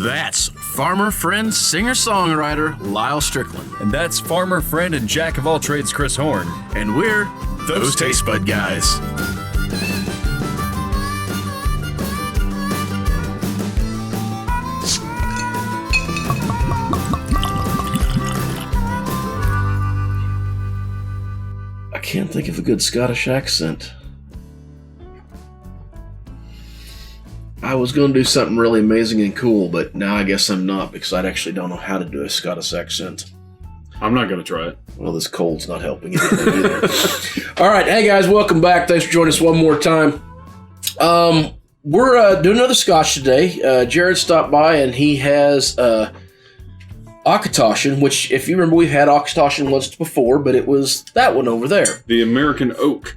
That's farmer friend, singer-songwriter Lyal Strickland. And that's farmer friend and jack of all trades Chris Horn. And we're those Tastebudguys. I can't think of a good Scottish accent. I was going to do something really amazing and cool, but now I guess I'm not, because I actually don't know how to do a Scottish accent. I'm not going to try it. Well, this cold's not helping anything either. All right, hey guys, welcome back. Thanks for joining us one more time. We're doing another Scotch today. Jared stopped by, and he has Auchentoshan, which, if you remember, we've had Auchentoshan once before, but it was that one over there. The American Oak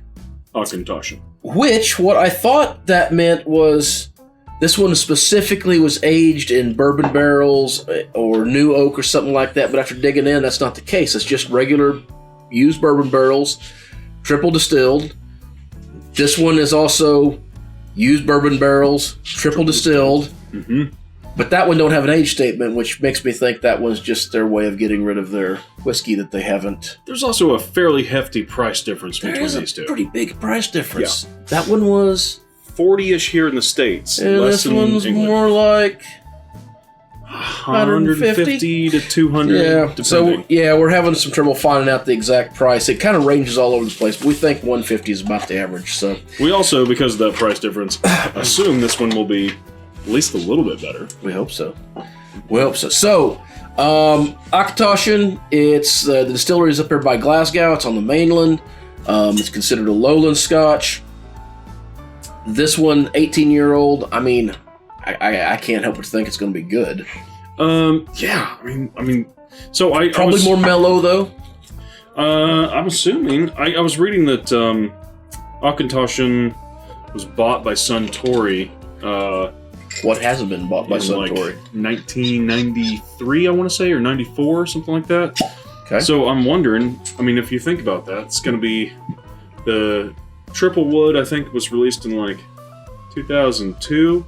Auchentoshan. Which, what I thought that meant was... This one specifically was aged in bourbon barrels or new oak or something like that, but after digging in, that's not the case. It's just regular used bourbon barrels, triple distilled. This one is also used bourbon barrels, triple distilled. Mm-hmm. But that one don't have an age statement, which makes me think that one's just their way of getting rid of their whiskey that they haven't. There's also a fairly hefty price difference between these two. There's a pretty big price difference. Yeah. That one was... 40-ish here in the States. And less this one's England. More like 150 to 200. Yeah. Depending. So we're having some trouble finding out the exact price. It kind of ranges all over the place, but we think 150 is about the average. So we also, because of that price difference, assume this one will be at least a little bit better. We hope so. So, Auchentoshan, it's the distillery is up here by Glasgow. It's on the mainland. It's considered a lowland Scotch. This one, 18-year-old. I mean, I can't help but think it's going to be good. Yeah. I mean, so I probably was, more mellow though. I'm assuming. I was reading that Auchentoshan was bought by Suntory. What hasn't been bought by Suntory? Like 1993, I want to say, or 94, something like that. Okay. So I'm wondering. I mean, if you think about that, it's going to be the Triple Wood, I think, was released in like 2002.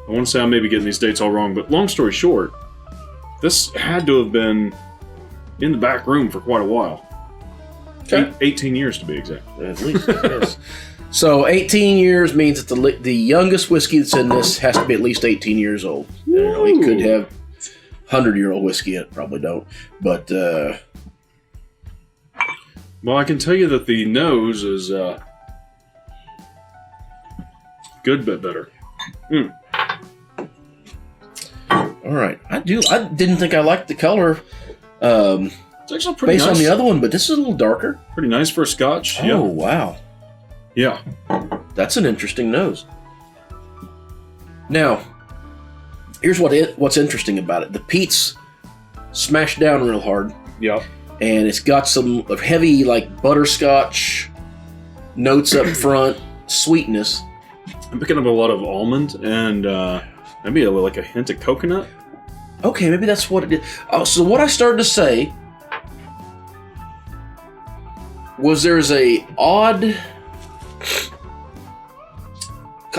I want to say I may be getting these dates all wrong, but long story short, this had to have been in the back room for quite a while. Okay. 18 years to be exact. At least, yes. So 18 years means that the youngest whiskey that's in this has to be at least 18 years old. You could have 100-year-old whiskey in it, probably don't. But, well, I can tell you that the nose is... good bit better. All right. I didn't think I liked the color it's actually pretty based nice. on the other one, but this is a little darker. Pretty nice for a Scotch. Oh, wow. Yeah. That's an interesting nose. Now, here's what's interesting about it. The peat's smashed down real hard. Yeah. And it's got some heavy, like, butterscotch notes up front, sweetness. I'm picking up a lot of almond and maybe like a hint of coconut. Okay, maybe that's what it is. Oh, so what I started to say was there's a odd,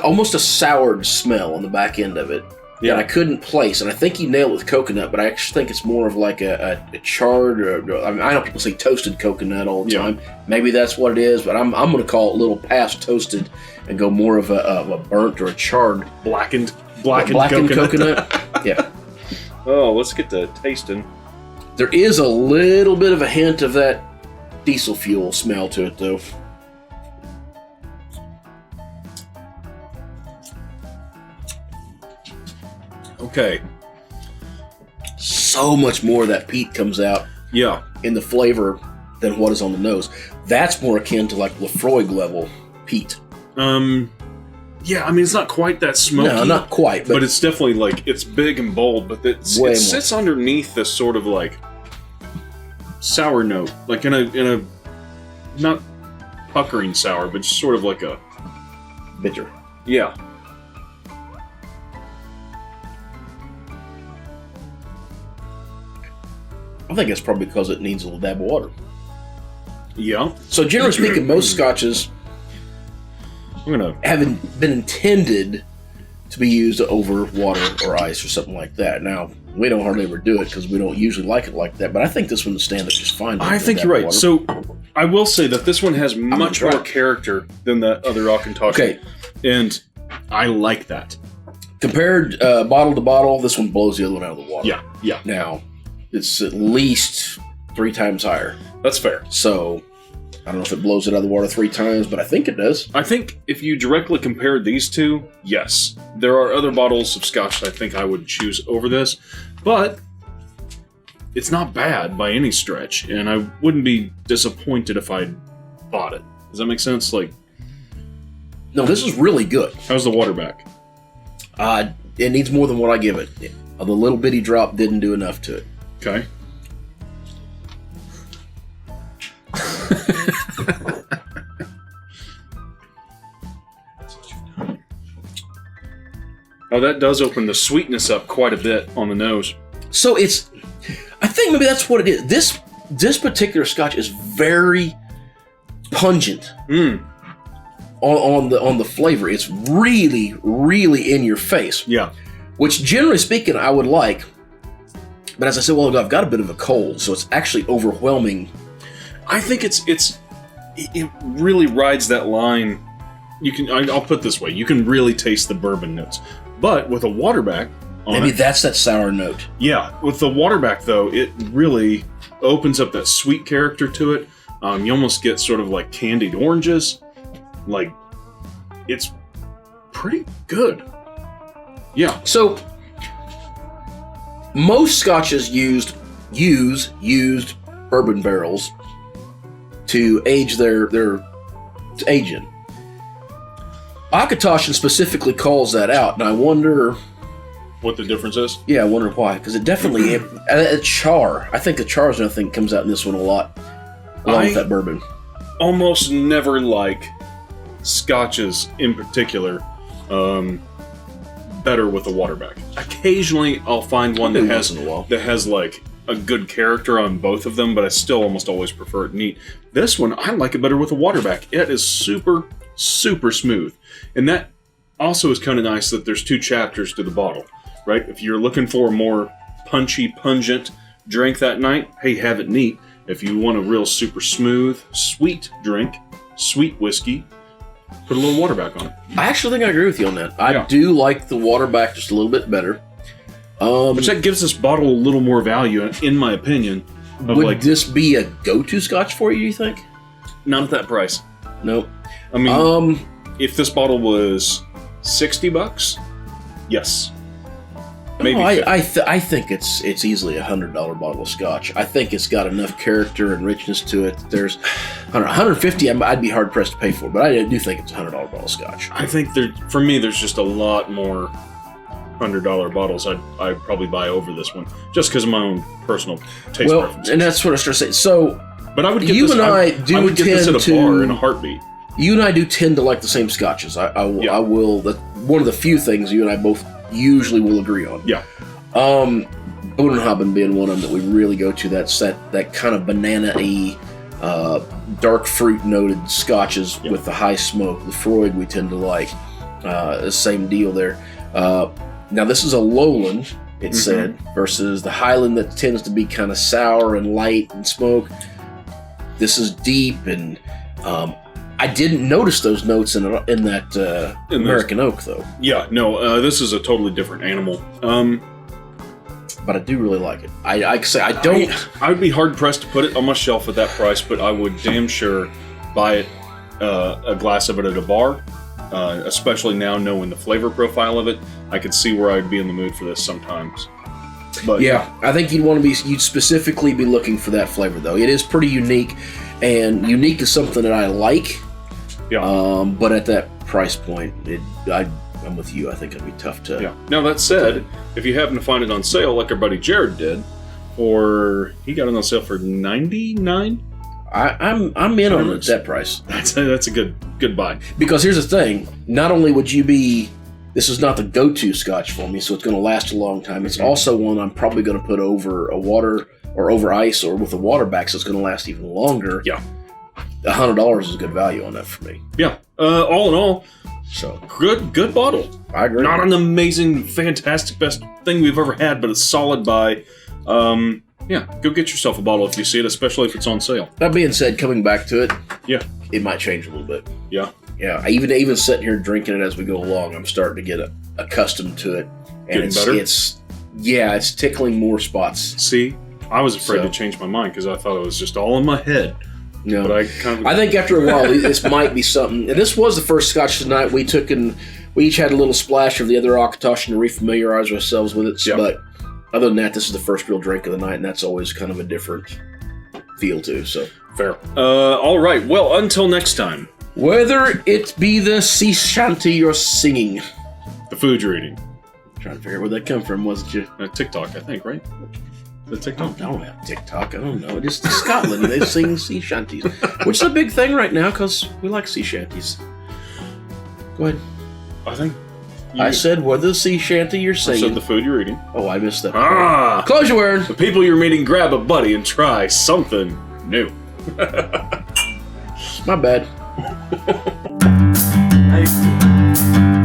almost a soured smell on the back end of it that I couldn't place, and I think you nailed it with coconut, but I actually think it's more of like a charred, or I mean, I know people say toasted coconut all the time. Maybe that's what it is, but I'm going to call it a little past toasted and go more of a burnt or a charred blackened coconut. Yeah. Oh, let's get to tasting. There is a little bit of a hint of that diesel fuel smell to it, though. Okay. So much more of that peat comes out in the flavor than what is on the nose. That's more akin to like Lefroy level peat. Yeah, I mean, it's not quite that smoky. No, not quite. But it's definitely like, it's big and bold, but it sits underneath this sort of like sour note. Like in a not puckering sour, but just sort of like a bitter. Yeah. I think it's probably because it needs a little dab of water. Yeah. So generally speaking, most scotches haven't been intended to be used over water or ice or something like that. Now, we don't hardly ever do it because we don't usually like it like that, but I think this one would stand up just fine. I think you're right. Water. So, I will say that this one has much more character than the other Auchentoshan. Okay. And I like that. Compared bottle to bottle, this one blows the other one out of the water. Yeah, yeah. Now, it's at least 3 times higher. That's fair. So, I don't know if it blows it out of the water 3 times, but I think it does. I think if you directly compared these two, yes. There are other bottles of Scotch that I think I would choose over this, but it's not bad by any stretch, and I wouldn't be disappointed if I bought it. Does that make sense? Like, no, this is really good. how's the water back? It needs more than what I give it. The little bitty drop didn't do enough to it. Okay. Oh, that does open the sweetness up quite a bit on the nose. So I think maybe that's what it is. This particular Scotch is very pungent on the flavor. It's really, really in your face. Yeah. Which, generally speaking, I would like. But as I said, well, I've got a bit of a cold, so it's actually overwhelming. I think it really rides that line. I'll put it this way: you can really taste the bourbon notes, but with a waterback on Maybe it, that's that sour note. yeah. With the waterback, though, it really opens up that sweet character to it. You almost get sort of like candied oranges. Like, it's pretty good. Yeah. So most Scotches use used bourbon barrels to age to age in. Auchentoshan specifically calls that out, and I wonder What the difference is? Yeah, I wonder why. Because it definitely char. I think the char is another thing that comes out in this one a lot, along with that bourbon. Almost never like Scotches in particular better with a waterback. Occasionally, I'll find one that has like a good character on both of them, but I still almost always prefer it neat. This one, I like it better with a waterback. It is super, super smooth, and that also is kind of nice that there's 2 chapters to the bottle. Right? If you're looking for a more punchy, pungent drink that night, hey, have it neat. If you want a real super smooth, sweet drink, sweet whiskey, put a little waterback on it. I actually think I agree with you on that. I do like the waterback just a little bit better. Which that gives this bottle a little more value, in my opinion. Would this be a go-to Scotch for you think? Not at that price. Nope. I mean, if this bottle was $60, yes. Maybe no, I think it's easily a $100 bottle of Scotch. I think it's got enough character and richness to it. There's $150. I'd be hard pressed to pay for, but I do think it's a $100 bottle of Scotch. I think for me, there's just a lot more $100 bottles I'd probably buy over this one, just because of my own personal taste preferences. And that's what I started saying. So, but I would get you this. And I do I would get this at a bar in a heartbeat. You and I do tend to like the same Scotches. I will. That's one of the few things you and I both usually will agree on. Yeah. Bodenhaben being one of them that we really go to. That kind of banana-y, dark fruit noted Scotches with the high smoke. The Freud we tend to like. The same deal there. Now this is a lowland, it said, versus the Highland that tends to be kind of sour and light and smoke. This is deep, and I didn't notice those notes in that American oak, though. Yeah, no, this is a totally different animal. But I do really like it. I don't. I would be hard pressed to put it on my shelf at that price, but I would damn sure buy it, a glass of it at a bar. Especially now knowing the flavor profile of it, I could see where I'd be in the mood for this sometimes. But yeah, I think you'd specifically be looking for that flavor, though. It is pretty unique, and unique is something that I like. Yeah. But at that price point, I'm with you. I think it'd be tough to. Yeah. Now that said, if you happen to find it on sale, like our buddy Jared did, or he got it on sale for $99. I'm in on it at that price. That's a good buy. Because here's the thing: not only would you be, this is not the go-to Scotch for me, so it's going to last a long time. It's also one I'm probably going to put over a water or over ice or with a water back, so it's going to last even longer. Yeah, $100 is a good value on that for me. Yeah. All in all, so good bottle. I agree. Not an amazing, fantastic, best thing we've ever had, but a solid buy. Yeah, go get yourself a bottle if you see it, especially if it's on sale. That being said, coming back to it, Yeah. it might change a little bit. Yeah. Yeah, even sitting here drinking it as we go along, I'm starting to get accustomed to it. And Getting better? It's tickling more spots. See, I was afraid to change my mind because I thought it was just all in my head. No, But I think after a while, this might be something. And this was the first Scotch tonight we took, and we each had a little splash of the other Auchentoshan to refamiliarize ourselves with it. Yeah. But other than that, this is the first real drink of the night, and that's always kind of a different feel too. So fair. All right. Well, until next time. whether it be the Sea Shanty you're singing, The food you're eating. trying to figure out where that come from, wasn't you? TikTok, I think, right? The TikTok. I don't have TikTok. I don't know. Just in Scotland, they sing sea shanties, which is a big thing right now because we like sea shanties. Go ahead. I think. I said whether the sea shanty you're I singing. said the food you're eating. Oh, I missed that. Ah! Close your wearing. The people you're meeting, grab a buddy and try something new. My bad. How you doing?